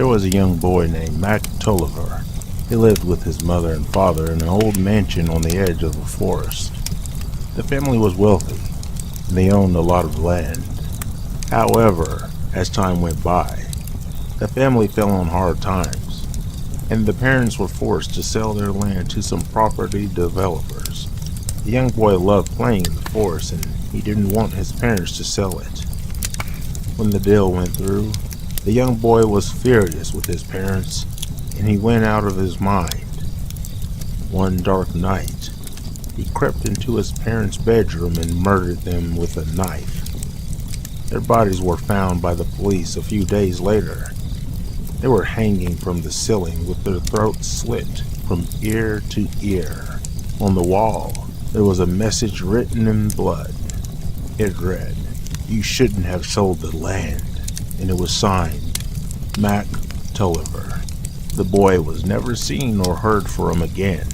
There was a young boy named Mac Tolliver. He lived with his mother and father in an old mansion on the edge of a forest. The family was wealthy, and they owned a lot of land. However, as time went by, the family fell on hard times, and the parents were forced to sell their land to some property developers. The young boy loved playing in the forest, and he didn't want his parents to sell it. When the deal went through, the young boy was furious with his parents, and he went out of his mind. One dark night, he crept into his parents' bedroom and murdered them with a knife. Their bodies were found by the police a few days later. They were hanging from the ceiling with their throats slit from ear to ear. On the wall, there was a message written in blood. It read, "You shouldn't have sold the land," and it was signed, Mac Tolliver. The boy was never seen or heard from again.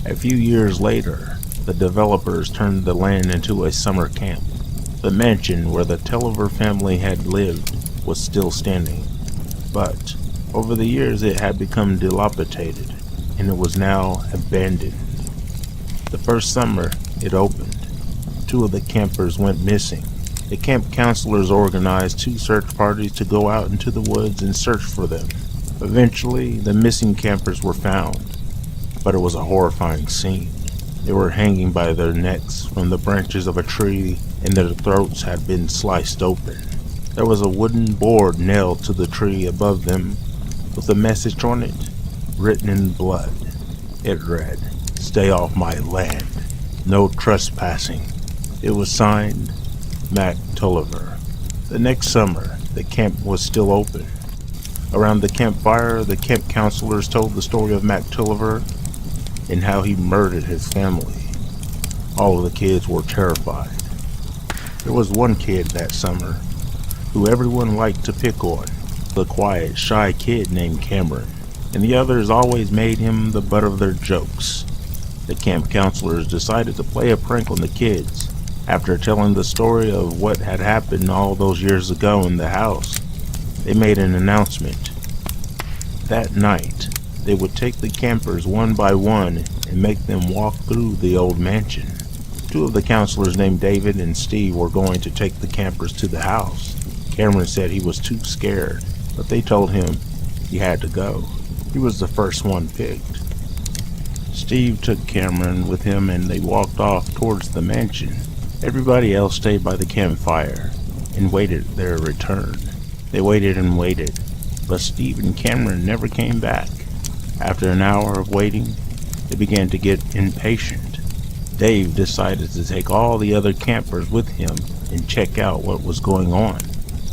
A few years later, the developers turned the land into a summer camp. The mansion where the Tolliver family had lived was still standing, but over the years it had become dilapidated, and it was now abandoned. The first summer it opened, 2 of the campers went missing. The camp counselors organized 2 search parties to go out into the woods and search for them. Eventually, the missing campers were found, but it was a horrifying scene. They were hanging by their necks from the branches of a tree, and their throats had been sliced open. There was a wooden board nailed to the tree above them with a message on it, written in blood. It read, "Stay off my land. No trespassing." It was signed, Mac Tolliver. The next summer, the camp was still open. Around the campfire, the camp counselors told the story of Mac Tolliver and how he murdered his family. All of the kids were terrified. There was one kid that summer who everyone liked to pick on, the quiet, shy kid named Cameron, and the others always made him the butt of their jokes. The camp counselors decided to play a prank on the kids. After telling the story of what had happened all those years ago in the house, they made an announcement. That night, they would take the campers one by one and make them walk through the old mansion. 2 of the counselors named David and Steve were going to take the campers to the house. Cameron said he was too scared, but they told him he had to go. He was the first one picked. Steve took Cameron with him and they walked off towards the mansion. Everybody else stayed by the campfire and waited their return. They waited and waited, but Steve and Cameron never came back. After an hour of waiting, they began to get impatient. Dave decided to take all the other campers with him and check out what was going on.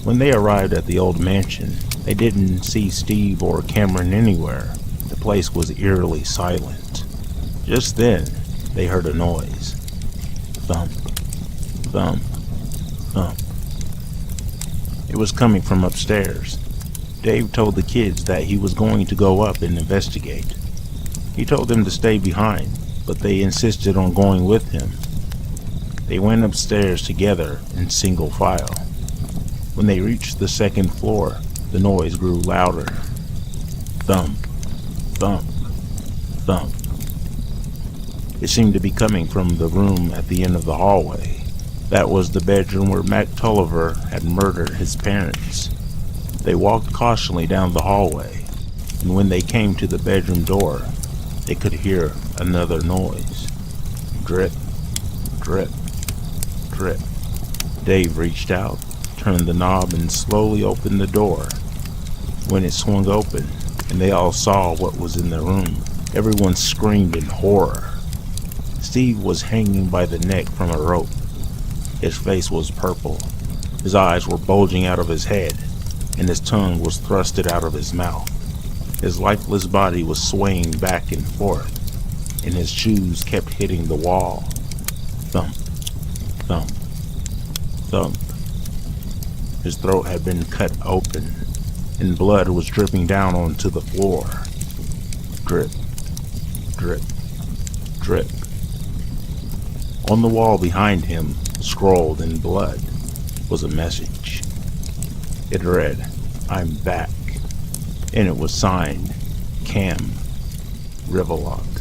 When they arrived at the old mansion, they didn't see Steve or Cameron anywhere. The place was eerily silent. Just then, they heard a noise. Thump, thump, thump. It was coming from upstairs. Dave told the kids that he was going to go up and investigate. He told them to stay behind, but they insisted on going with him. They went upstairs together in single file. When they reached the 2nd floor, the noise grew louder. Thump, thump, thump. It seemed to be coming from the room at the end of the hallway. That was the bedroom where Mac Tolliver had murdered his parents. They walked cautiously down the hallway, and when they came to the bedroom door, they could hear another noise. Drip, drip, drip. Dave reached out, turned the knob, and slowly opened the door. When it swung open, and they all saw what was in the room, everyone screamed in horror. Steve was hanging by the neck from a rope. His face was purple, his eyes were bulging out of his head, and his tongue was thrusted out of his mouth. His lifeless body was swaying back and forth, and his shoes kept hitting the wall. Thump, thump, thump. His throat had been cut open, and blood was dripping down onto the floor. Drip, drip, drip. On the wall behind him, scrawled in blood, was a message. It read, "I'm back. and it was signed Cam Rivolot.